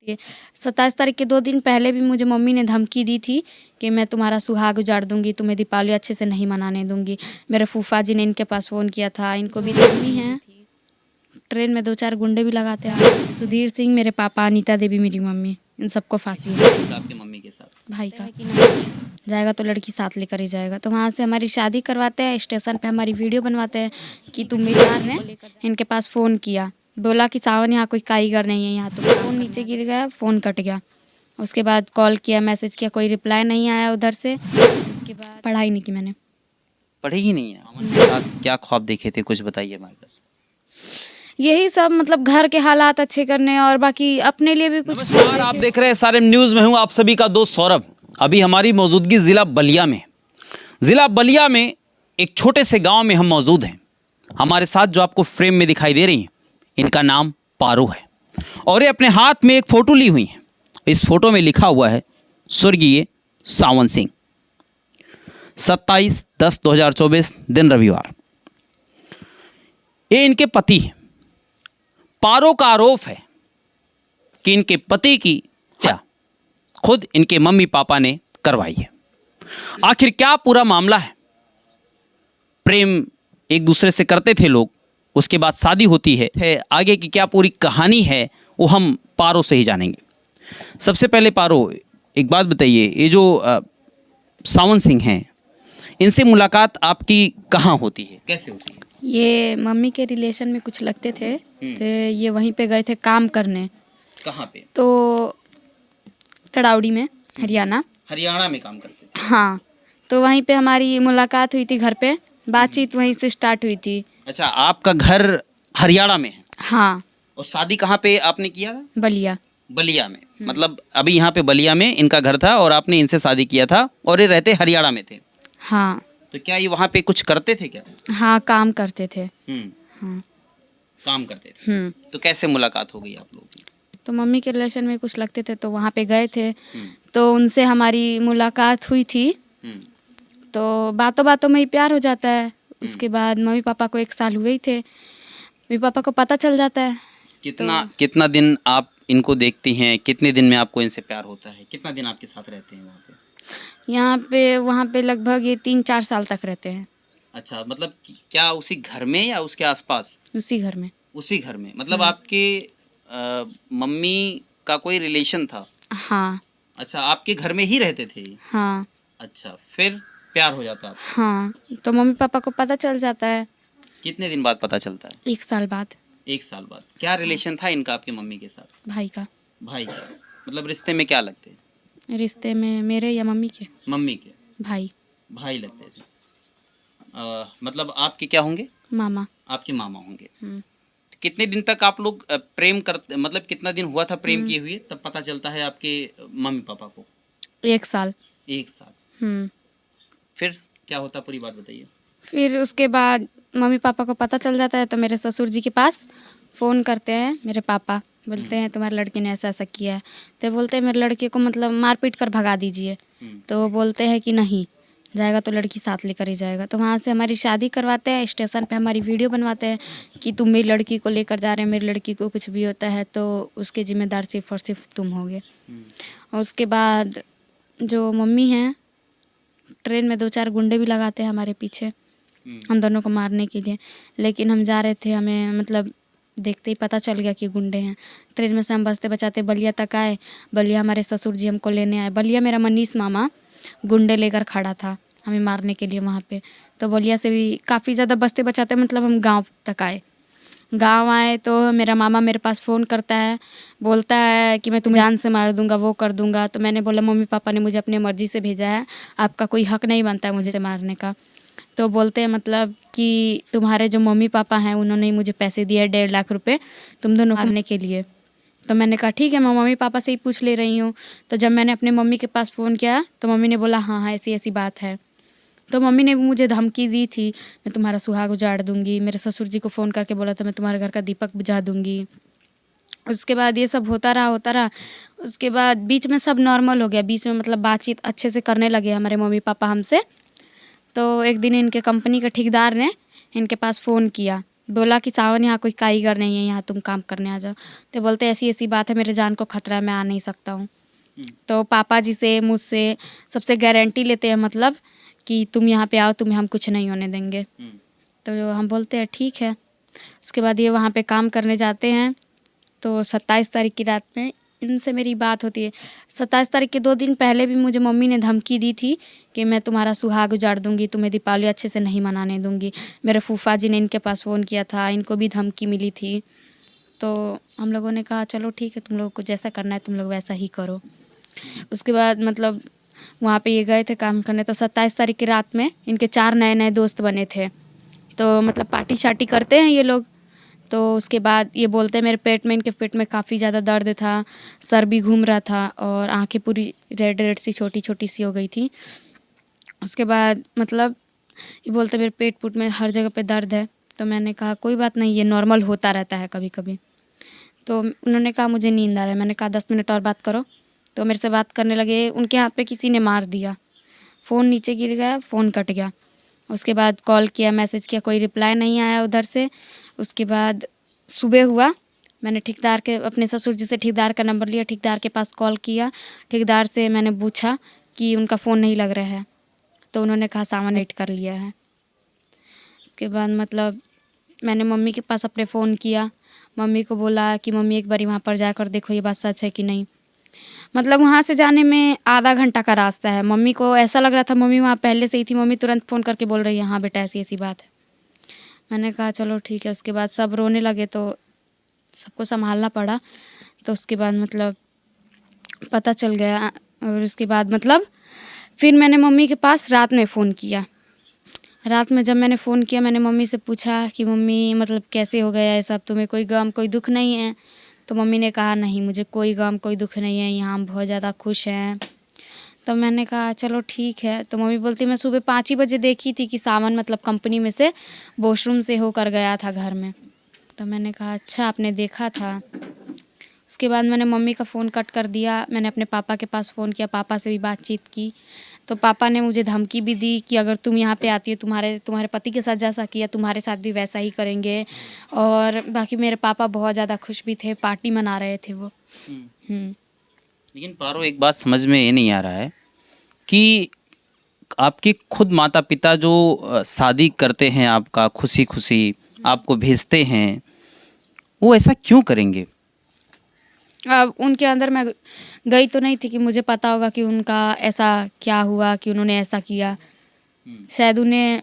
ये 27 तारीख के 2 दिन पहले भी मुझे मम्मी ने धमकी दी थी कि मैं तुम्हारा सुहाग उजाड़ दूंगी, तुम्हें दीपावली अच्छे से नहीं मनाने दूंगी। मेरे फूफा जी ने इनके पास फ़ोन किया था, इनको भी मम्मी हैं ट्रेन में 2-4 गुंडे भी लगाते हैं। सुधीर सिंह मेरे पापा, अनीता देवी मेरी मम्मी, इन सबको फांसी है। आपके मम्मी के साथ भाई का जाएगा तो लड़की साथ लेकर ही जाएगा। तो वहाँ से हमारी शादी करवाते हैं, स्टेशन पे हमारी वीडियो बनवाते हैं कि तुम मेरी यार ने इनके पास फ़ोन किया, बोला कि सावन यहाँ कोई कारीगर नहीं है यहाँ, तो फ़ोन नीचे गिर गया, फ़ोन कट गया। उसके बाद कॉल किया, मैसेज किया, कोई रिप्लाई नहीं आया उधर से। उसके बाद पढ़ाई नहीं की मैंने। पढ़े ही नहीं है। क्या ख्वाब देखे थे, कुछ बताइए हमारे पास। यही सब, मतलब घर के हालात अच्छे करने और बाकी अपने लिए भी कुछ। नमस्कार, आप देख रहे हैं SRM न्यूज़ में हूँ आप सभी का दोस्त सौरभ। अभी हमारी मौजूदगी ज़िला बलिया में। ज़िला बलिया में एक छोटे से गांव में हम मौजूद हैं। हमारे साथ जो आपको फ्रेम में दिखाई दे रही हैं, इनका नाम पारो है और ये अपने हाथ में एक फ़ोटो ली हुई हैं। इस फोटो में लिखा हुआ है स्वर्गीय सावन सिंह। 27/10/2024 दिन रविवार। ये इनके पति हैं। पारो का आरोप है कि इनके पति की हत्या खुद इनके मम्मी पापा ने करवाई है। आखिर क्या पूरा मामला है? प्रेम एक दूसरे से करते थे लोग, उसके बाद शादी होती है। आगे की क्या पूरी कहानी है वो हम पारो से ही जानेंगे। सबसे पहले पारो, एक बात बताइए, ये जो सावन सिंह हैं, इनसे मुलाकात आपकी कहाँ होती है, कैसे होती है? ये मम्मी के रिलेशन में कुछ लगते थे, तो ये वहीं पे गए थे काम करने। कहाँ पे? तो तड़ावड़ी में, हरियाणा। हरियाणा में काम करते थे? हाँ, तो वहीं पे हमारी मुलाकात हुई थी, घर पे बातचीत वहीं से स्टार्ट हुई थी। अच्छा, आपका घर हरियाणा में है? हाँ। और शादी कहाँ पे आपने किया था? बलिया। बलिया में। मतलब अभी यहाँ पे बलिया में इनका घर था और आपने इनसे शादी किया था और ये रहते हरियाणा में थे? हाँ। तो क्या ये वहाँ पे कुछ करते थे क्या? हाँ, काम करते थे। हाँ, काम करते थे। तो कैसे मुलाकात हो गई आप लोगों की? तो मम्मी के रिलेशन में कुछ लगते थे, तो वहाँ पे गए थे, तो उनसे हमारी मुलाकात हुई थी। तो बातों बातों में ही प्यार हो जाता है। उसके बाद मम्मी पापा को 1 साल हुए ही थे, मम्मी पापा को पता चल जाता है। कितना दिन आप इनको देखती हैं? कितने दिन में आपको इनसे प्यार होता है? कितना दिन आपके साथ रहते हैं वहाँ पे? यहाँ पे वहाँ पे लगभग ये 3-4 साल तक रहते हैं। अच्छा, मतलब क्या उसी घर में या उसके आसपास? उसी घर में। उसी घर में, मतलब आपके मम्मी का कोई रिलेशन था? हाँ। अच्छा, आपके घर में ही रहते थे? हाँ। अच्छा, फिर प्यार हो जाता है? हाँ, तो मम्मी पापा को पता चल जाता है। कितने दिन बाद पता चलता है? 1 साल बाद। 1 साल बाद। क्या रिलेशन था इनका आपके मम्मी के साथ? भाई का। भाई का, मतलब रिश्ते में क्या लगते हैं? रिश्ते में मेरे या मम्मी के? मम्मी के भाई। भाई लगते थे। मतलब आपके क्या होंगे? मामा। आपके मामा होंगे। तो कितने दिन तक आप लोग प्रेम करते, मतलब कितना दिन हुआ था प्रेम किए हुए तब पता चलता है आपके मम्मी पापा को? 1 साल। 1 साल। फिर क्या होता, पूरी बात बताइए। फिर उसके बाद मम्मी पापा को पता चल जाता है, तो मेरे ससुर जी के पास फ़ोन करते हैं मेरे पापा, बोलते हैं तुम्हारे लड़के ने ऐसा ऐसा किया है। तो बोलते हैं मेरे लड़के को मतलब मार पीट कर भगा दीजिए। तो वो बोलते हैं कि नहीं, जाएगा तो लड़की साथ लेकर ही जाएगा। तो वहाँ से हमारी शादी करवाते हैं, स्टेशन पे हमारी वीडियो बनवाते हैं कि तुम मेरी लड़की को लेकर जा रहे हैं, मेरी लड़की को कुछ भी होता है तो उसके जिम्मेदार सिर्फ और सिर्फ तुम होगे। और उसके बाद जो मम्मी हैं, ट्रेन में 2-4 गुंडे भी लगाते हैं हमारे पीछे, हम दोनों को मारने के लिए। लेकिन हम जा रहे थे, हमें मतलब देखते ही पता चल गया कि गुंडे हैं। ट्रेन में से हम बचते बचाते बलिया तक आए। बलिया हमारे ससुर जी हमको लेने आए। बलिया मेरा मनीष मामा गुंडे लेकर खड़ा था हमें मारने के लिए वहाँ पे। तो बलिया से भी काफ़ी ज़्यादा बचते बचाते मतलब हम गांव तक आए। गांव आए तो मेरा मामा मेरे पास फ़ोन करता है, बोलता है कि मैं तुम्हें जान से मार दूंगा, वो कर दूंगा। तो मैंने बोला मम्मी पापा ने मुझे अपनी मर्ज़ी से भेजा है, आपका कोई हक नहीं बनता है मुझे से मारने का। तो बोलते हैं मतलब कि तुम्हारे जो मम्मी पापा हैं उन्होंने मुझे पैसे दिए 1.5 लाख रुपए तुम दोनों मारने के लिए। तो मैंने कहा ठीक है, मैं मम्मी पापा से ही पूछ ले रही हूँ। तो जब मैंने अपने मम्मी के पास फ़ोन किया तो मम्मी ने बोला हाँ हाँ ऐसी ऐसी बात है। तो मम्मी ने मुझे धमकी दी थी, मैं तुम्हारा सुहाग उजाड़ दूंगी। मेरे ससुर जी को फ़ोन करके बोला था मैं तुम्हारे घर का दीपक बुझा दूंगी। उसके बाद ये सब होता रहा। उसके बाद बीच में सब नॉर्मल हो गया। बीच में मतलब बातचीत अच्छे से करने लगे हमारे मम्मी पापा हमसे। तो एक दिन इनके कंपनी के ठेकेदार ने इनके पास फ़ोन किया, बोला कि सावन यहाँ कोई कारीगर नहीं है, यहाँ तुम काम करने आ जाओ। तो बोलते ऐसी ऐसी बात है, मेरे जान को खतरा है, मैं आ नहीं सकता हूँ। तो पापा जी से मुझसे सबसे गारंटी लेते हैं, मतलब कि तुम यहाँ पे आओ, तुम्हें हम कुछ नहीं होने देंगे। तो हम बोलते हैं ठीक है। उसके बाद ये वहाँ पे काम करने जाते हैं। तो 27 तारीख की रात में इनसे मेरी बात होती है। 27 तारीख के 2 दिन पहले भी मुझे मम्मी ने धमकी दी थी कि मैं तुम्हारा सुहाग उजाड़ दूंगी, तुम्हें दीपावली अच्छे से नहीं मनाने दूंगी। मेरे फूफा जी ने इनके पास फ़ोन किया था, इनको भी धमकी मिली थी। तो हम लोगों ने कहा चलो ठीक है, तुम लोगों को जैसा करना है तुम लोग वैसा ही करो। उसके बाद मतलब वहाँ पे ये गए थे काम करने। तो 27 तारीख की रात में इनके 4 नए नए दोस्त बने थे। तो मतलब पार्टी शार्टी करते हैं ये लोग। तो उसके बाद ये बोलते हैं मेरे पेट में, इनके पेट में काफ़ी ज़्यादा दर्द था, सर भी घूम रहा था और आंखें पूरी रेड रेड सी छोटी छोटी सी हो गई थी। उसके बाद मतलब ये बोलते मेरे पेट पुट में हर जगह पे दर्द है। तो मैंने कहा कोई बात नहीं, ये नॉर्मल होता रहता है कभी कभी। तो उन्होंने कहा मुझे नींद आ रहा है। मैंने कहा 10 मिनट और बात करो। तो मेरे से बात करने लगे। उनके हाथ पे किसी ने मार दिया, फ़ोन नीचे गिर गया, फ़ोन कट गया। उसके बाद कॉल किया, मैसेज किया, कोई रिप्लाई नहीं आया उधर से। उसके बाद सुबह हुआ, मैंने ठेकेदार के अपने ससुर जी से ठेकेदार का नंबर लिया, ठेकेदार के पास कॉल किया। ठेकेदार से मैंने पूछा कि उनका फ़ोन नहीं लग रहा है। तो उन्होंने कहा सामान एड कर लिया है। उसके बाद मतलब मैंने मम्मी के पास अपने फ़ोन किया, मम्मी को बोला कि मम्मी एक बारी वहाँ पर जाकर देखो ये बात सच है कि नहीं। मतलब वहाँ से जाने में आधा घंटा का रास्ता है। मम्मी को ऐसा लग रहा था मम्मी वहाँ पहले से ही थी। मम्मी तुरंत फ़ोन करके बोल रही है हाँ बेटा ऐसी ऐसी बात है। मैंने कहा चलो ठीक है। उसके बाद सब रोने लगे तो सबको संभालना पड़ा। तो उसके बाद मतलब पता चल गया। और उसके बाद मतलब फिर मैंने मम्मी के पास रात में फ़ोन किया। रात में जब मैंने फ़ोन किया, मैंने मम्मी से पूछा कि मम्मी मतलब कैसे हो गया ये सब, तुम्हें कोई गम कोई दुख नहीं है? तो मम्मी ने कहा नहीं मुझे कोई गम कोई दुख नहीं है, यहाँ हम बहुत ज़्यादा खुश हैं। तो मैंने कहा चलो ठीक है। तो मम्मी बोलती मैं सुबह 5 ही बजे देखी थी कि सावन मतलब कंपनी में से वॉशरूम से होकर गया था घर में। तो मैंने कहा अच्छा आपने देखा था। उसके बाद मैंने मम्मी का फ़ोन कट कर दिया। मैंने अपने पापा के पास फ़ोन किया, पापा से भी बातचीत की। तो पापा ने मुझे धमकी भी दी कि अगर तुम यहाँ पे आती हो तुम्हारे पति के साथ जैसा किया तुम्हारे साथ भी वैसा ही करेंगे। और बाकी मेरे पापा बहुत ज़्यादा खुश भी थे, पार्टी मना रहे थे वो। लेकिन पारो एक बात समझ में ये नहीं आ रहा है कि आपके खुद माता पिता जो शादी करते हैं आपका खुशी खुशी आपको भेजते हैं, वो ऐसा क्यों करेंगे? अब उनके अंदर मैं गई तो नहीं थी कि मुझे पता होगा कि उनका ऐसा क्या हुआ कि उन्होंने ऐसा किया। शायद उन्हें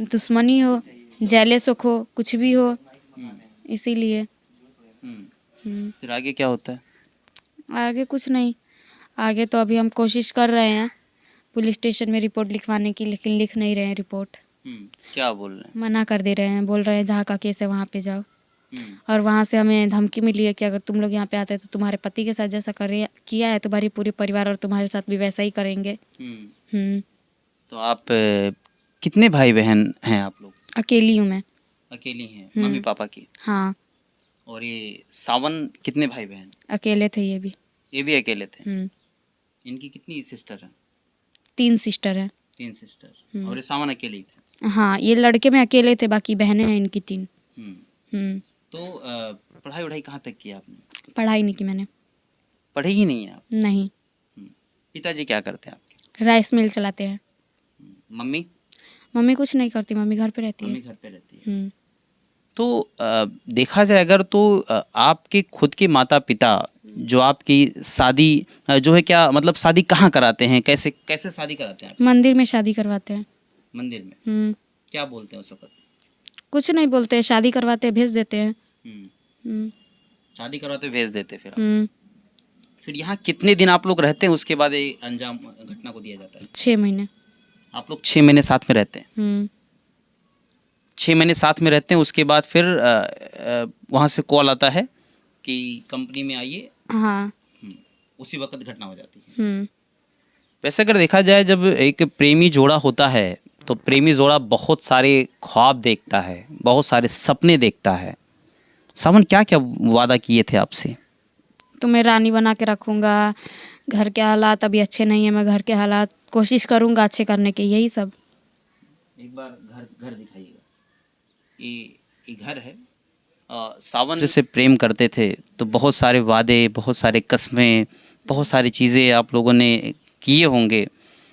दुश्मनी हो, जेलस हो, कुछ भी हो, इसीलिए। फिर आगे क्या होता है? आगे कुछ नहीं, आगे तो अभी हम कोशिश कर रहे हैं पुलिस स्टेशन में रिपोर्ट लिखवाने की, लेकिन लिख नहीं रहे हैं रिपोर्ट। क्या बोल रहे हैं? मना कर दे रहे हैं, बोल रहे हैं जहाँ का केस है वहाँ पे जाओ। और वहाँ से हमें धमकी मिली है कि अगर तुम लोग यहाँ पे आते हैं तो तुम्हारे पति के साथ जैसा किया है तुम्हारी पूरी परिवार और तुम्हारे साथ भी वैसा ही करेंगे। तो आप कितने भाई बहन हैं आप लोग? अकेली हूँ मैं। अकेली हैं मम्मी पापा की? हाँ। और ये सावन कितने भाई बहन? अकेले थे ये भी अकेले थे। इनकी कितनी सिस्टर है? 3 सिस्टर है। 3 सिस्टर। और ये सावन अकेले ही थे? हाँ, ये लड़के में अकेले थे, बाकी बहनें हैं इनकी 3। तो पढ़ाई वढ़ाई कहाँ तक की आपने? पढ़ाई नहीं की मैंने। पढ़े ही नहीं है आप? नहीं। पिताजी क्या करते हैं आपके? राइस मिल चलाते हैं। मम्मी? मम्मी कुछ नहीं करती, मम्मी घर पे रहती है। मम्मी घर पे रहती है। तो देखा जाए अगर तो आपके खुद के माता पिता जो आपकी शादी जो है क्या मतलब शादी कहाँ कराते हैं, कैसे कैसे शादी कराते हैं आप? मंदिर में शादी करवाते हैं। मंदिर में? क्या बोलते हैं उस वक्त? कुछ नहीं बोलते, शादी करवाते हैं, भेज देते हैं। शादी करवाते भेज देते फिर यहाँ कितने दिन आप लोग रहते हैं उसके बाद ये अंजाम घटना को दिया जाता है? 6 महीने। आप लोग 6 महीने साथ में रहते हैं? 6 महीने साथ में रहते हैं, उसके बाद फिर वहाँ से कॉल आता है कि कंपनी में आइए। हाँ। उसी वक्त घटना हो जाती है। वैसे अगर देखा जाए जब एक प्रेमी जोड़ा होता है तो प्रेमी जोड़ा बहुत सारे ख्वाब देखता है, बहुत सारे सपने देखता है। सावन क्या क्या वादा किए थे आपसे? तुम्हें रानी बना के रखूँगा, घर के हालात अभी अच्छे नहीं है, मैं घर के हालात कोशिश करूँगा अच्छे करने के, यही सब। एक बार घर दिखाइएगा। ये घर है सावन से प्रेम करते थे तो बहुत सारे वादे, बहुत सारे कस्में, बहुत सारी चीज़ें आप लोगों ने किए होंगे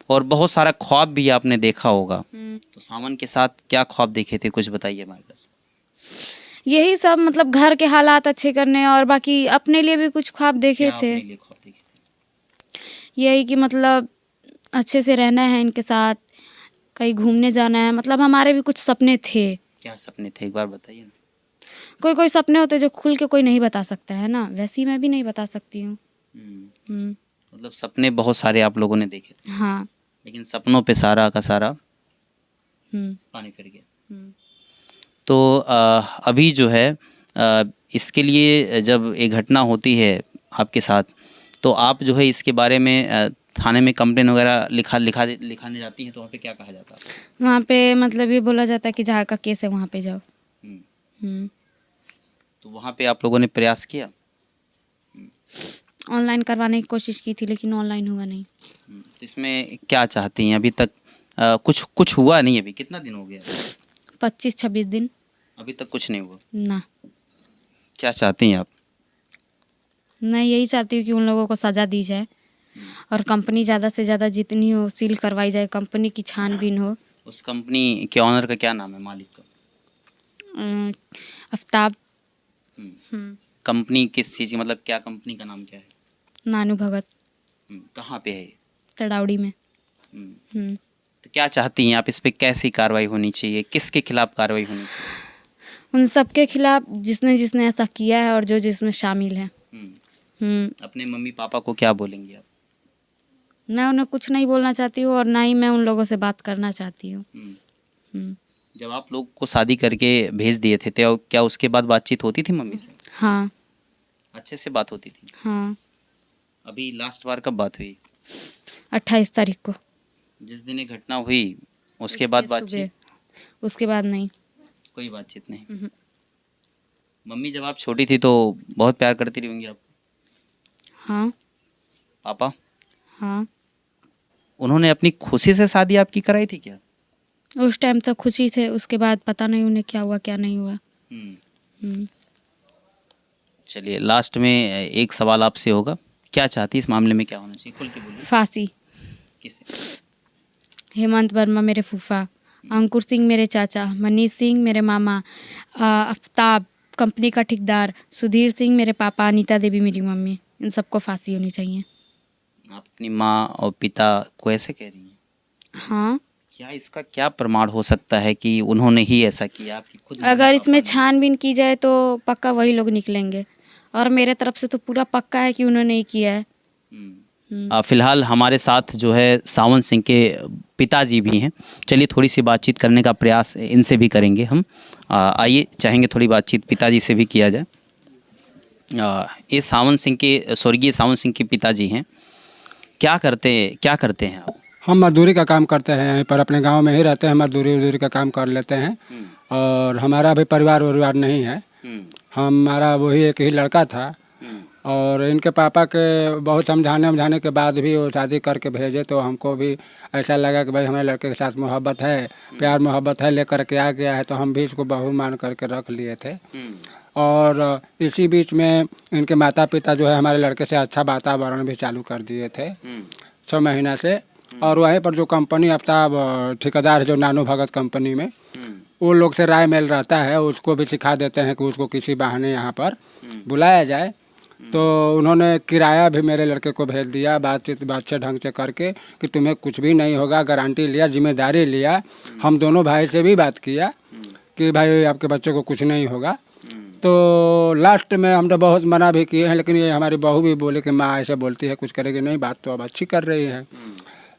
और बहुत सारा ख्वाब भी आपने देखा होगा। तो सावन के साथ क्या ख्वाब देखे थे, कुछ बताइए हमारे पास। यही सब, मतलब घर के हालात अच्छे करने, और बाकी अपने लिए भी कुछ ख्वाब देखे क्या थे। अपने लिए ख्वाब देखे थे? यही कि मतलब अच्छे से रहना है इनके साथ, कहीं घूमने जाना है, मतलब हमारे भी कुछ सपने थे। क्या सपने थे, एक बार बताइए ना। कोई कोई सपने होते जो खुल के कोई नहीं बता सकता है ना, वैसी मैं भी नहीं बता सकती हूँ। मतलब सपने बहुत सारे आप लोगों ने देखे थे, हाँ। लेकिन सपनों पे सारा का सारा हम्म, पानी फिर गया। हम्म। तो अभी जो है इसके लिए जब ये घटना होती है आपके साथ, तो आप जो है इसके बारे में थाने में कंप्लेन वगैरह लिखाने जाती हैं, तो वहाँ पे क्या कहा जाता है? वहाँ पे मतलब ये बोला जाता है कि जहाँ का केस है वहाँ पे जाओ। हम्म। तो वहाँ पे आप लोगों ने प्रयास किया? ऑनलाइन करवाने की कोशिश की थी लेकिन ऑनलाइन हुआ नहीं। तो इसमें क्या चाहती हैं? अभी तक कुछ हुआ नहीं। अभी कितना दिन हो गया? 25-26 दिन। अभी तक कुछ नहीं हुआ ना। क्या चाहती हैं आप? मैं यही चाहती हूँ कि उन लोगों को सज़ा दी जाए और कंपनी ज़्यादा से ज़्यादा जितनी हो सील करवाई जाए, कंपनी की छानबीन हो। उस कंपनी के ऑनर का क्या नाम है, मालिक का? आफ्ताब। कंपनी किस चीज़ की, मतलब क्या कंपनी का नाम क्या है? नानू भगत। कहाँ पे है? तड़ावड़ी में। तो क्या चाहती हैं आप, इस पे कैसी कार्रवाई होनी चाहिए, किसके खिलाफ कार्रवाई होनी चाहिए? उन सबके खिलाफ जिसने जिसने ऐसा किया है और जो जिसमें शामिल है। अपने मम्मी पापा को क्या बोलेंगे आप? मैं उन्हें कुछ नहीं बोलना चाहती हूँ और ना ही मैं उन लोगों से बात करना चाहती हूँ। जब आप लोग को शादी करके भेज दिए थे तो क्या उसके बाद बातचीत होती थी मम्मी से? हाँ। अच्छे से बात होती थी? हाँ। अभी लास्ट बार कब बात हुई? 28 तारीख को। जिस दिन ये घटना हुई उसके बाद बातचीत? उसके बाद नहीं, कोई बातचीत नहीं। मम्मी जब आप छोटी थी तो बहुत प्यार करती रही होंगी आपको? हाँ। पापा? हाँ। उन्होंने अपनी खुशी से शादी आपकी कराई थी क्या? उस टाइम तक खुशी थे, उसके बाद पता नहीं उन्हें क्या हुआ क्या नहीं हुआ। चलिए लास्ट में एक सवाल आपसे होगा, क्या चाहती इस मामले में क्या होना चाहिए, खुल के बोलिए। फांसी। किसे? हेमंत वर्मा मेरे फूफा, अंकुर सिंह मेरे चाचा, मनीष सिंह मेरे मामा, आफ्ताब कंपनी का ठेकेदार, सुधीर सिंह मेरे पापा, अनीता देवी मेरी मम्मी, इन सबको फांसी होनी चाहिए। आप अपनी माँ और पिता को ऐसे कह रही हैं? हाँ। क्या इसका क्या प्रमाण हो सकता है कि उन्होंने ही ऐसा किया? आपकी खुद अगर इसमें छानबीन की जाए तो पक्का वही लोग निकलेंगे, और मेरे तरफ से तो पूरा पक्का है कि उन्होंने ही किया है। फिलहाल हमारे साथ जो है सावन सिंह के पिताजी भी हैं। चलिए थोड़ी सी बातचीत करने का प्रयास इनसे भी करेंगे हम। आइए, चाहेंगे थोड़ी बातचीत पिताजी से भी किया जाए। ये सावन सिंह के, स्वर्गीय सावन सिंह के पिताजी हैं। क्या करते हैं आप? हम मजदूरी का काम करते हैं, यहीं पर अपने गांव में ही रहते हैं, मजदूरी का काम कर लेते हैं। और हमारा भी परिवार नहीं है। हमारा वही एक ही लड़का था, और इनके पापा के बहुत समझाने के बाद भी वो शादी करके भेजे, तो हमको भी ऐसा लगा कि भाई हमारे लड़के के साथ मोहब्बत है, प्यार मोहब्बत है, लेकर के आ गया है, तो हम भी इसको बहू मान करके रख लिए थे। और इसी बीच में इनके माता पिता जो है हमारे लड़के से अच्छा वातावरण भी चालू कर दिए थे 6 महीना से। और वहीं पर जो कंपनी आफ्ताब ठेकेदार है, जो नानू भगत कंपनी में, वो लोग से राय मेल रहता है, उसको भी सिखा देते हैं कि उसको किसी बहाने यहाँ पर बुलाया जाए। तो उन्होंने किराया भी मेरे लड़के को भेज दिया, बातचीत अच्छे ढंग से करके कि तुम्हें कुछ भी नहीं होगा, गारंटी लिया, जिम्मेदारी लिया। हम दोनों भाई से भी बात किया कि भाई आपके बच्चे को कुछ नहीं होगा। तो लास्ट में हम तो बहुत मना भी किए हैं, लेकिन ये हमारी बहू भी बोले कि माँ ऐसे बोलती है, कुछ करेगी नहीं, बात तो अब अच्छी कर रही है।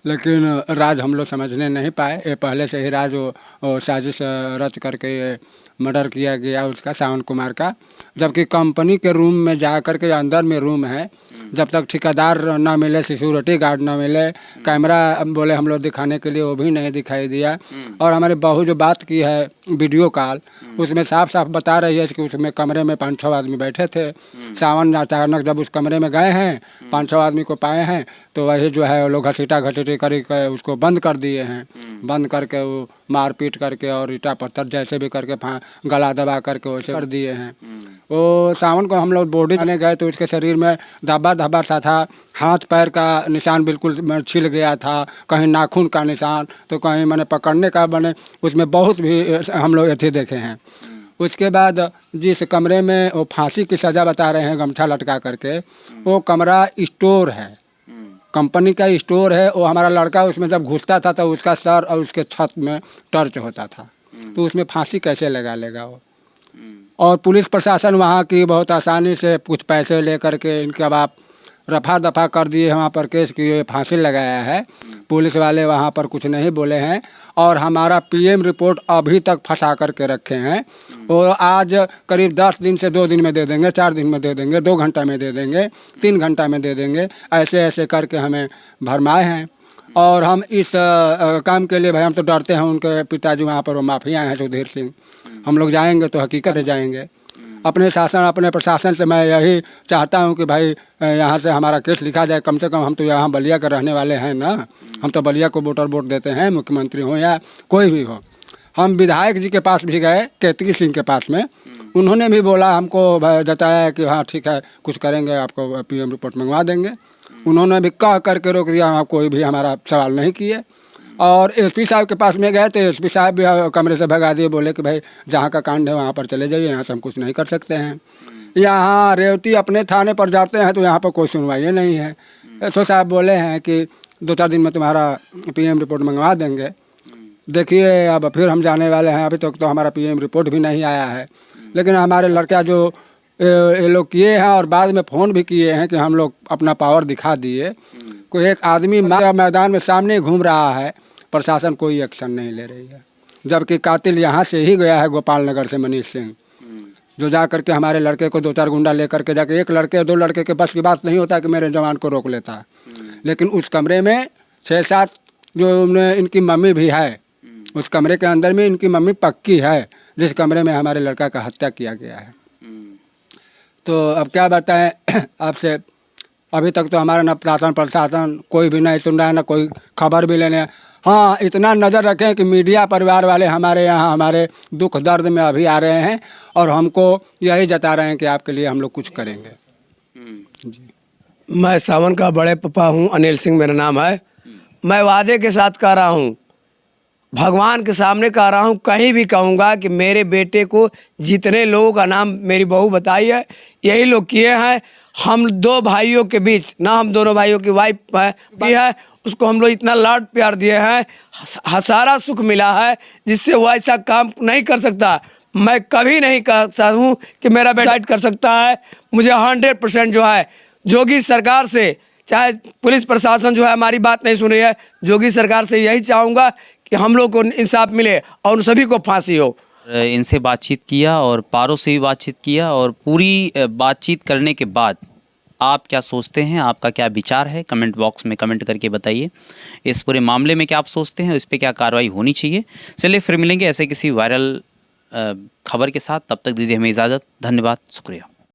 लेकिन राज हम लोग समझने नहीं पाए। ये पहले से ही राज वो साजिश रच करके ये मर्डर किया गया उसका, सावन कुमार का। जबकि कंपनी के रूम में जा कर के, अंदर में रूम है, जब तक ठेकेदार ना मिले, सिक्योरिटी गार्ड ना मिले, कैमरा बोले हम लोग दिखाने के लिए, वो भी नहीं दिखाई दिया। और हमारी बहू जो बात की है वीडियो कॉल, उसमें साफ साफ बता रही है कि उसमें कमरे में 5-6 आदमी बैठे थे। सावन अचानक जब उस कमरे में गए हैं, 5-6 आदमी को पाए हैं, तो वही जो है वो लोग घसीटा घसीटी कर उसको बंद कर दिए हैं। बंद करके वो मारपीट करके और ईटा पत्थर जैसे भी करके गला दबा करके वैसे कर दिए हैं। वो सावन को हम लोग बॉडी आने गए तो उसके शरीर में धब्बा धब्बा सा था, हाथ पैर का निशान बिल्कुल छिल गया था, कहीं नाखून का निशान तो कहीं मैंने पकड़ने का बने, उसमें बहुत भी हम लोग ऐसे देखे हैं। उसके बाद जिस कमरे में वो फांसी की सज़ा बता रहे हैं गमछा लटका करके, वो कमरा स्टोर है, कंपनी का स्टोर है। वो हमारा लड़का उसमें जब घुसता था तो उसका सर और उसके छत में टर्च होता था, तो उसमें फांसी कैसे लगा लेगा वो। और पुलिस प्रशासन वहाँ की बहुत आसानी से कुछ पैसे ले करके इनके बाप रफा दफा कर दिए, वहाँ पर केस किए, फांसी लगाया है। पुलिस वाले वहाँ पर कुछ नहीं बोले हैं और हमारा पीएम रिपोर्ट अभी तक फंसा करके रखे हैं। वो आज करीब 10 दिन से 2 दिन में दे देंगे, 4 दिन में दे देंगे, 2 घंटा में दे देंगे, 3 घंटा में दे देंगे, ऐसे ऐसे करके हमें भरमाए हैं। और हम इस काम के लिए भाई हम तो डरते हैं। उनके पिताजी वहाँ पर वो माफिया हैं सुधीर सिंह, हम लोग जाएंगे तो हकीकत जाएंगे। अपने प्रशासन से मैं यही चाहता हूँ कि भाई यहाँ से हमारा केस लिखा जाए। कम से कम हम तो यहाँ बलिया के रहने वाले हैं ना, हम तो बलिया को वोट देते हैं, मुख्यमंत्री हो या कोई भी हो। हम विधायक जी के पास भी गए, केतकी सिंह के पास में, उन्होंने भी बोला, हमको जताया कि हाँ ठीक है कुछ करेंगे, आपको पीएम रिपोर्ट मंगवा देंगे। उन्होंने भी कह करके रोक दिया, वहाँ कोई भी हमारा सवाल नहीं किए। और एसपी साहब के पास में गए तो एसपी साहब भी कमरे से भगा दिए, बोले कि भाई जहाँ का कांड है वहाँ पर चले जाइए, यहाँ से हम कुछ नहीं कर सकते हैं। यहाँ रेवती अपने थाने पर जाते हैं तो यहाँ पर कोई सुनवाई नहीं है। एसओ साहब बोले हैं कि 2-4 दिन में तुम्हारा पीएम रिपोर्ट मंगवा देंगे। देखिए अब फिर हम जाने वाले हैं, अभी तक तो हमारा पीएम रिपोर्ट भी नहीं आया है। लेकिन हमारे लड़का जो ये लोग किए हैं और बाद में फ़ोन भी किए हैं कि हम लोग अपना पावर दिखा दिए। कोई एक आदमी मैदान में सामने घूम रहा है, प्रशासन कोई एक्शन नहीं ले रही है, जबकि कातिल यहाँ से ही गया है गोपाल नगर से मनीष सिंह, जो जा करके हमारे लड़के को 2-4 गुंडा लेकर के जाके, एक लड़के 2 लड़के के बस की बात नहीं होता कि मेरे जवान को रोक लेता, लेकिन उस कमरे में 6-7 जो इनकी मम्मी भी है, उस कमरे के अंदर में इनकी मम्मी पक्की है, जिस कमरे में हमारे लड़का का हत्या किया गया है। तो अब क्या बताएं आपसे, अभी तक तो हमारा न प्रशासन कोई भी नहीं सुन रहा है, ना कोई खबर भी लेने। हाँ, इतना नज़र रखें कि मीडिया परिवार वाले हमारे यहाँ हमारे दुख दर्द में अभी आ रहे हैं और हमको यही जता रहे हैं कि आपके लिए हम लोग कुछ करेंगे। जी, मैं सावन का बड़े पापा हूँ, अनिल सिंह मेरा नाम है। मैं वादे के साथ कह रहा हूँ, भगवान के सामने कह रहा हूँ, कहीं भी कहूँगा कि मेरे बेटे को जितने लोगों का नाम मेरी बहू बताई है यही लोग किए हैं। हम 2 भाइयों के बीच ना, हम दोनों भाइयों की वाइफ भी है, उसको हम लोग इतना लाड प्यार दिए हैं, सारा सुख मिला है, जिससे वो ऐसा काम नहीं कर सकता। मैं कभी नहीं कह सकता हूँ कि मेरा बेटा कर सकता है। मुझे 100% जो है योगी सरकार से, चाहे पुलिस प्रशासन जो है हमारी बात नहीं सुन रही है, योगी सरकार से यही चाहूँगा कि हम लोग को इंसाफ मिले और सभी को फांसी हो। इनसे बातचीत किया और पारो से भी बातचीत किया, और पूरी बातचीत करने के बाद आप क्या सोचते हैं, आपका क्या विचार है, कमेंट बॉक्स में कमेंट करके बताइए। इस पूरे मामले में क्या आप सोचते हैं, इस पर क्या कार्रवाई होनी चाहिए। चलिए फिर मिलेंगे ऐसे किसी वायरल खबर के साथ, तब तक दीजिए हमें इजाज़त। धन्यवाद, शुक्रिया।